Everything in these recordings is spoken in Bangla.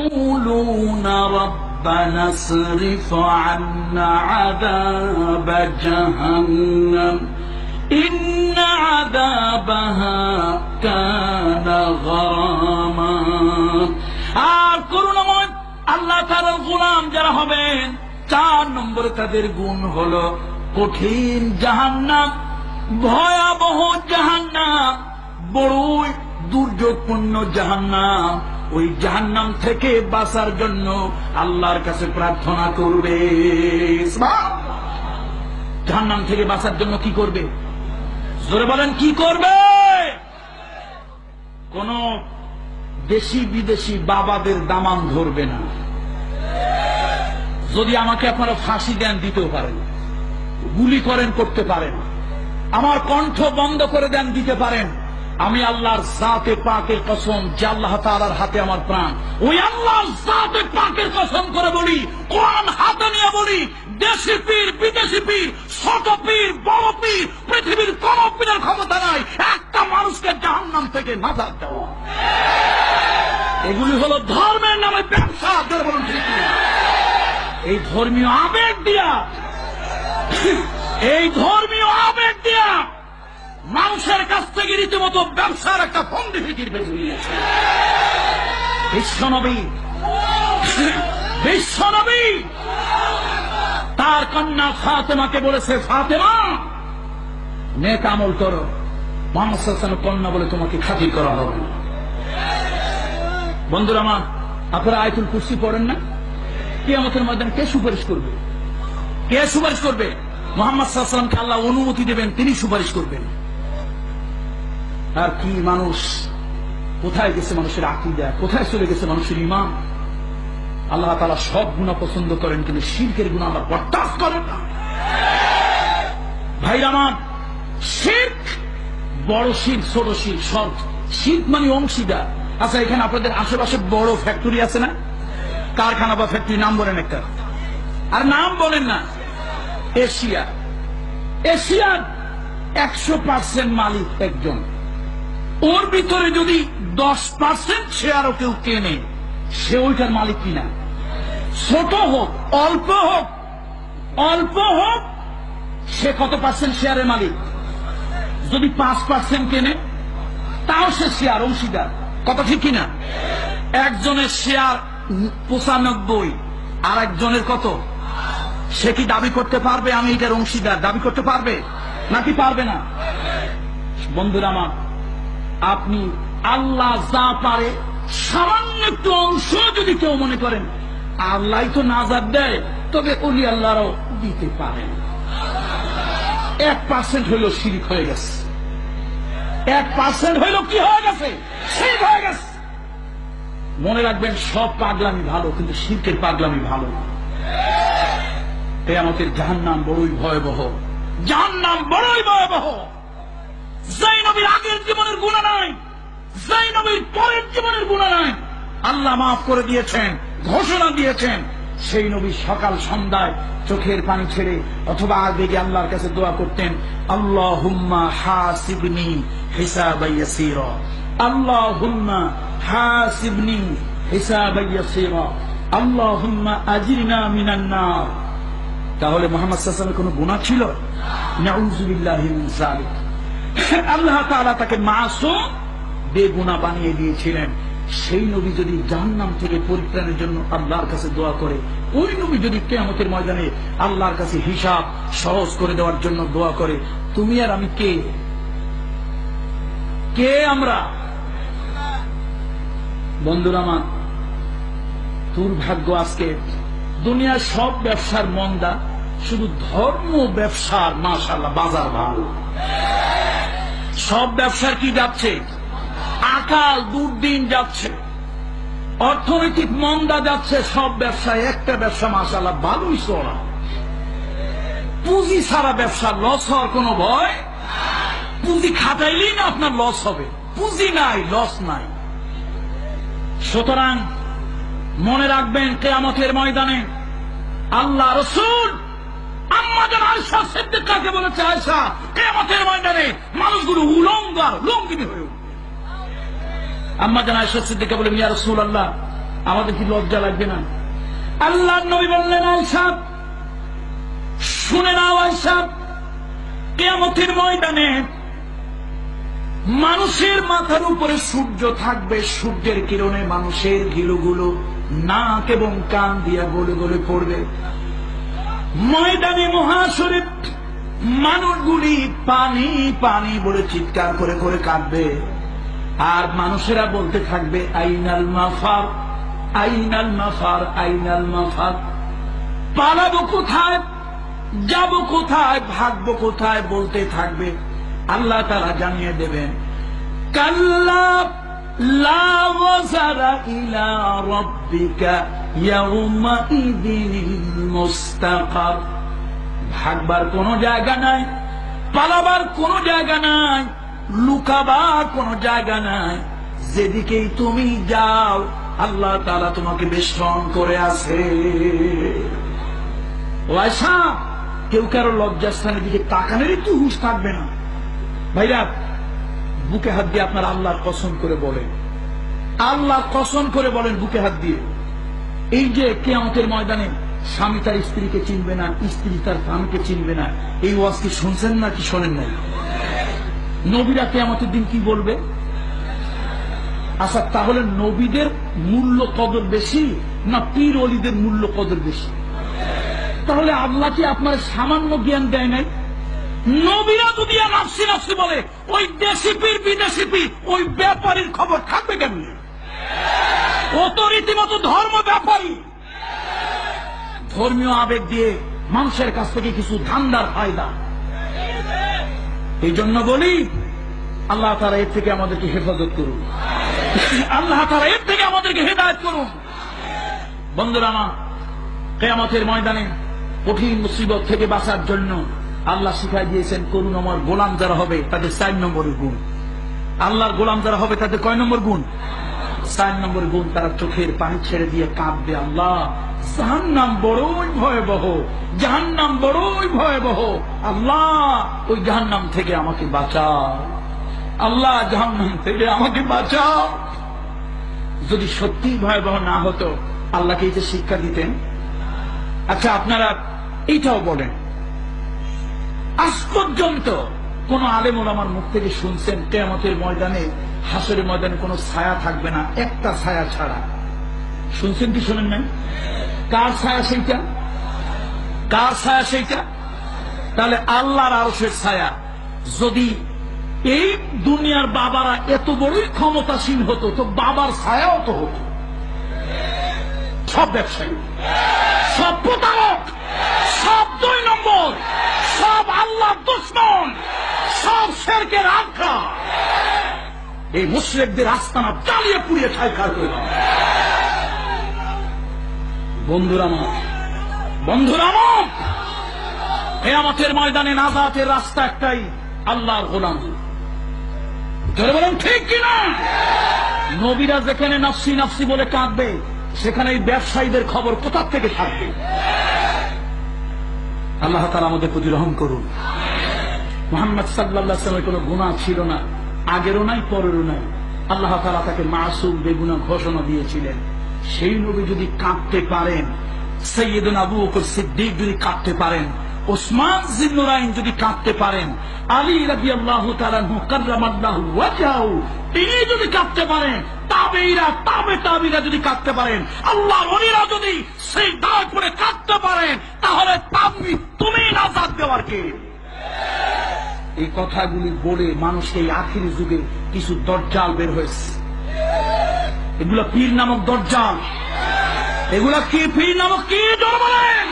يقولون ربنا اصرف عنا عذاب جهنم إن عذابها كان غراما। আর করুণাময় আল্লাহ তাআলার গোলাম যারা হবেন, 4 নম্বরে তাদের গুণ হলো কঠিন জাহান্নাম, ভয়াবহ জাহান্নাম, বড়ই দুর্যোগপূর্ণ জাহান্নাম। ওই জাহান্নাম থেকে বাঁচার জন্য আল্লাহর কাছে প্রার্থনা করবে। জাহান্নাম থেকে বাঁচার জন্য কি করবে? জোরে বলেন, কি করবে? কোন দেশি বিদেশি বাবাদের দামান ধরবে না। যদি আমাকে আপনারা ফাঁসি দেন দিতেও পারেন, গুলি করেন করতে পারেন, আমার কণ্ঠ বন্ধ করে দেন দিতে পারেন। আমি আল্লাহর জাতে পাকের কসম, যে আল্লাহ তাআলার হাতে আমার প্রাণ, ওই আল্লাহর জাতে পাকের কসম করে বলি, কোরআন হাতে নিয়ে বলি, দেশি পীর বিদেশি পীর, ছোট পীর বড় পীর, পৃথিবীর কোন পীরের ক্ষমতা নাই একটা মানুষকে জাহান্নাম থেকে নাজাত দেওয়া। এগুলি হলো ধর্মের নামে ব্যবসা। বলুন ঠিক না? এই ধর্মীয় আবেগ দিয়া, এই ধর্মীয় আবেগ দিয়া মানুষের কাছ থেকে রীতিমতো ব্যবসার একটা ফন্দি ফিকির বেঁচে নিয়েছে। বিশ্বনবী তার কন্যা ফাতেমাকে বলেছে, ফাতেমা নেক আমল করো, মুহাম্মদ সাল্লাল্লাহু আলাইহি ওয়াসাল্লাম কন্যা বলে তোমাকে খাতির করা হবে। বন্ধুরা আমার, আপনারা আয়াতুল কুরসি পড়েন না? কিয়ামতের ময়দানে কে সুপারিশ করবে? কে সুপারিশ করবে? মুহাম্মদ সাল্লাল্লাহু আলাইহি ওয়াসাল্লামকে আল্লাহ অনুমতি দেবেন, তিনি সুপারিশ করবেন। আর কি মানুষ, কোথায় গেছে মানুষের আকীদা, কোথায় চলে গেছে মানুষের ঈমান। আল্লাহ তাআলা সব গুনাহ পছন্দ করেন, কিন্তু শিরকের গুনাহ আল্লাহ বরদাস্ত করেন না। ভাইরা আমার, শিরক বড় শিরক, ছোট শিরক, শর্ত। শিরক মানে অংশীদার। আচ্ছা, এখানে আপনাদের আশেপাশে বড় ফ্যাক্টরি আছে না? কারখানা বা ফ্যাক্টরি নাম বলেন একটা, আর নাম বলেন না। এশিয়ার 100% মালিক একজন। ওর ভিতরে যদি 10% শেয়ারও কেউ কেনে, সে ওইটার মালিক কিনা। ছোট হোক অল্প হোক, অল্প হোক, সে কত পার্সেন্ট শেয়ারের মালিক? যদি 5% কেনে, তাও সে শেয়ার অংশীদার। কত ঠিক কিনা? একজনের শেয়ার 95, আর একজনের কত? সে কি দাবি করতে পারবে আমি এটার অংশীদার? দাবি করতে পারবে নাকি পারবে না? বন্ধুরা আমার, আপনি আল্লাহ যা পারে সামান্য একটু অংশ যদি কেউ মনে করেন আল্লাহ তো নাজাত দেয়, তবে ওলি আল্লাহরাও দিতে পারেন। 1% হইল শিরক হয়ে গেছে। 1% হইল কি হয়ে গেছে? শিরক হয়ে গেছে। মনে রাখবেন, সব পাগলামি ভালো, কিন্তু শিরকের পাগলামি ভালো না। কিয়ামতের জাহান্নাম বড়ই ভয়াবহ, জাহান্নাম বড়ই ভয়াবহ। যেই নবীর আগের জীবনের গুনাহ নাই, যেই নবীর পরের জীবনের গুনাহ নাই, আল্লাহ মাফ করে দিয়েছেন, ঘোষণা দিয়েছেন। সেই নবী সকাল সন্ধ্যায় চোখের পানি ছেড়ে অথবা আবেগে আল্লাহর কাছে দোয়া করতেন, আল্লাহুম্মা হাসিবনি হিসাবান ইয়াসীরা, আল্লাহুম্মা হাসিবনি হিসাবান ইয়াসীরা, আল্লাহুম্মা আজিরনা মিনান নার। তাহলে মুহাম্মদ সাল্লাল্লাহু আলাইহি ওয়াসাল্লামের কোনো গুনাহ ছিল? নাউযুবিল্লাহি মিন যালিক। আল্লাহ তাআলা তাকে মাসুম, বেগুনাহ বানিয়ে দিয়েছিলেন। সেই নবী যদি জাহান্নাম থেকে পরিত্রাণের জন্য আল্লাহর কাছে দোয়া করে, ওই নবী যদি কিয়ামতের ময়দানে আল্লাহর কাছে হিসাব সহজ করে দেওয়ার জন্য দোয়া করে, তুমি আর আমি কে? কে আমরা? বন্ধুরা আমার, দুর্ভাগ্য আজকে দুনিয়ার সব ব্যবসার মন্দা, শুধু ধর্ম ব্যবসার মাশাআল্লাহ বাজার ভালো। সব ব্যবসার কি যাচ্ছে? আকাল দুর্দিন যাচ্ছে, অর্থনৈতিক মন্দা যাচ্ছে সব ব্যবসায়। একটা ব্যবসা মাশাআল্লাহ ভালোই চলা, পুঁজি ছাড়া ব্যবসা লস হওয়ার কোনো ভয়? পুঁজি খাটাইলেই না আপনার লস হবে, পুঁজি নাই লস নাই। সুতরাং মনে রাখবেন, কিয়ামতের ময়দানে আল্লাহ রাসূল আম্মা জান আয়েশা সিদ্দিকাকে বলেছে, আয়েশা কিয়ামতের ময়দানে মানুষগুলো উলঙ্গ আর লঙ্গিনী হয়ে উঠবে। আম্মা জান আয়েশা সিদ্দিকা বলেন, ইয়া রাসূলুল্লাহ, আমাদের কি লজ্জা লাগবে না? আল্লাহ নবী বললেন, আয়েশা শুনে নাও, আয়েশা কিয়ামতের ময়দানে মানুষের মাথার উপরে সূর্য থাকবে, সূর্যের কিরণে মানুষের ঘিলুগুলো নাক এবং কান দিয়া গলে গলে পড়বে। ময়দানে মহাশরে মানুষগুলি পানি পানি বলে চিৎকার করে করে কাঁদবে, আর মানুষেরা বলতে থাকবে আইনাল মাফার, আইনাল মাফার, আইনাল মাফার। পালাবো কোথায়, যাব কোথায়, ভাগবো কোথায় বলতে থাকবে। আল্লাহ তাআলা জানিয়ে দেবেন, কাল্লা লা ওয়াজারা ইলা রাব্বিকা ইয়াউমা ইযিল মুস্তাকার। ভাগবার কোন জায়গা নাই, পালাবার কোন জায়গা নাই, লুকাবার কোন জায়গা নাই। যেদিকেই তুমি যাও আল্লাহ তাআলা তোমাকে বেষ্টন করে আছে। ও আয়েশা, কেউ কারো লজ্জাস্থানের দিকে তাকানোর একটু হুঁশ থাকবে না। ভাইরা, বুকে হাত দিয়ে আপনার আল্লাহর কসম করে বলেন, আল্লাহ কসম করে বলেন বুকে হাত দিয়ে, এই যে কিয়ামতের ময়দানে স্বামী তার স্ত্রীকে চিনবে না, স্ত্রী তার স্বামীকে চিনবে না, এই ওয়াজ কি শুনছেন না কি শোনেন নাই? নবীরা কিয়ামতের দিন কি বলবে? আচ্ছা, তাহলে নবীদের মূল্য কদর বেশি না পীর ওলিদের মূল্য কদর বেশি? তাহলে আল্লাহ কি আপনার সামান্য জ্ঞান দেয় নাই? নবীরা যদি নাফসি নাফসি বলে, ওই দেশি পীর বিদেশি পীর ওই ব্যাপারীর খবর থাকবে কেমনি? ও তো রীতিমতো ধর্ম ব্যাপারী। ধর্মীয় আবেগ দিয়ে মানুষের কাছ থেকে কিছু ধান্দার ফায়দা। এই জন্য বলি, আল্লাহ তাআলা এর থেকে আমাদেরকে হেফাজত করুন, আল্লাহ তাআলা এর থেকে আমাদেরকে হেদায়েত করুন। বন্ধুরা আমার, কিয়ামতের ময়দানে কঠিন মুসিবত থেকে বাঁচার জন্য আল্লাহ শিখাই দিয়েছেন, করুণাময় গোলাম যারা হবে তাদের 4 নম্বরের গুণ। আল্লাহর গোলাম যারা হবে তাদের কয় নম্বর গুণ? 4 নম্বর গুণ। তারা চোখের পানি ছেড়ে দিয়ে কাঁদবে, আল্লাহ জাহান্নাম বড়ই ভয়াবহ, জাহান্নাম বড়ই ভয়াবহ, আল্লাহ ওই জাহান্নাম থেকে আমাকে বাঁচাও, আল্লাহ জাহান্নাম থেকে আমাকে বাঁচাও। যদি সত্যি ভয়াবহ না হতো আল্লাহকে এই যে শিক্ষা দিতেন। আচ্ছা, আপনারা এইটাও বলেন, আজ পর্যন্ত কোন আলেম ওলামার মুখ থেকে শুনছেন কিয়ামতের ময়দানে, হাসরের ময়দানে কোনো ছায়া থাকবে না, একটা ছায়া ছাড়া? শুনছেন কি শোনেন নাই? কার ছায়া সেইটা? কার ছায়া সেইটা? তাহলে আল্লাহর আরশের ছায়া। যদি এই দুনিয়ার বাবারা এত বড়ই ক্ষমতাসীন হতো তো বাবার ছায়াও তো হতো। সব ব্যবসায়ী, সব প্রতারক, সব 2 নম্বর, সব আল্লাহর দুশমন, সব শিরকের আখড়া, এই মুশরিকদের আস্তানা জ্বালিয়ে পুড়িয়ে ছাইখার করে দাও। বন্ধুরা আমার, বন্ধুরা আমার, কিয়ামতের ময়দানে নাজাতের রাস্তা একটাই, আল্লাহর গোলাম। যারা বলেন ঠিক কিনা? নবীরা যেখানে নাফসি নাফসি বলে কাঁদবে, সেখানে এই ব্যবসায়ীদের খবর কোথা থেকে থাকবে? আল্লাহ তাআলা আমাদের প্রতি রহম করুন। মুহাম্মদ সাল্লাল্লাহু আলাইহি ওয়াসাল্লামের কোনো গুনাহ ছিল না, আগেরও নাই পরেরও নাই। আল্লাহ তাআলা তাকে মাসুম বেগুনাহ ঘোষণা দিয়েছিলেন। সেই নবী যদি কাঁদতে পারেন, সাইয়্যিদুনা আবু বকর সিদ্দিক যদি কাঁদতে পারেন, ওসমান জিন্নুরাইন যদি কাঁদতে পারেন, আলী রাদিয়াল্লাহু তাআলা আনহু কাররামাল্লাহু ওয়াজহাহু তিনি যদি কাঁদতে পারেন, তাবেঈরা তাবেঈরা যদি কাঁদতে পারেন, আল্লাহর ওলিরা যদি সেই দায় পড়ে কাঁদতে পারেন, তাহলে তুমি নাজাত দেওয়ার কে? এই কথাগুলি বলে মানুষকে এই আখিরি যুগে কিছু দজ্জাল বের হয়েছে। এগুলা পীর নামক দজ্জাল। এগুলা কি পীর নামক কি? জোরে বলেন।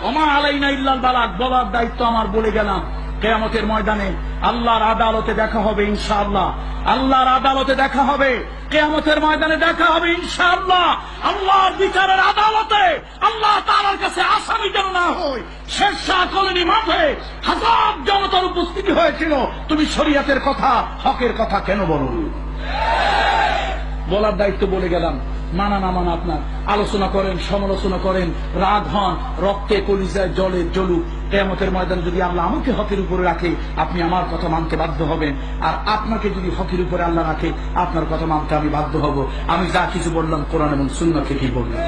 ওমা আলাইনা ইল্লাল বালাগ। বলার দায়িত্ব আমার, বলে গেলাম। কিয়ামতের ময়দানে আল্লাহর আদালতে দেখা হবে ইনশাআল্লাহ। আল্লাহর আদালতে দেখা হবে, কিয়ামতের ময়দানে দেখা হবে ইনশাআল্লাহ। আল্লাহর বিচারের আদালতে আল্লাহ তাআলার কাছে আসামি যেন না হয়। শেরশাহ কলোনি মাঠে হাজার জনতার উপস্থিতি হয়েছিল, তুমি শরীয়তের কথা, হকের কথা কেন বলো? বলার দায়িত্ব বলে গেলাম। মানা না মানা আপনার, আলোচনা করেন, সমালোচনা করেন, রাগ হন, রক্তে কলিজায় জলে জ্বলুক, কিয়ামতের ময়দানে যদি আল্লাহ আমাকে হকের উপরে রাখে আপনি আমার কথা মানতে বাধ্য হবেন, আর আপনাকে যদি হকের উপরে আল্লাহ রাখে আপনার কথা মানতে আমি বাধ্য হব। আমি যা কিছু বললাম কোরআন এবং সুন্নাহ থেকেই বললাম।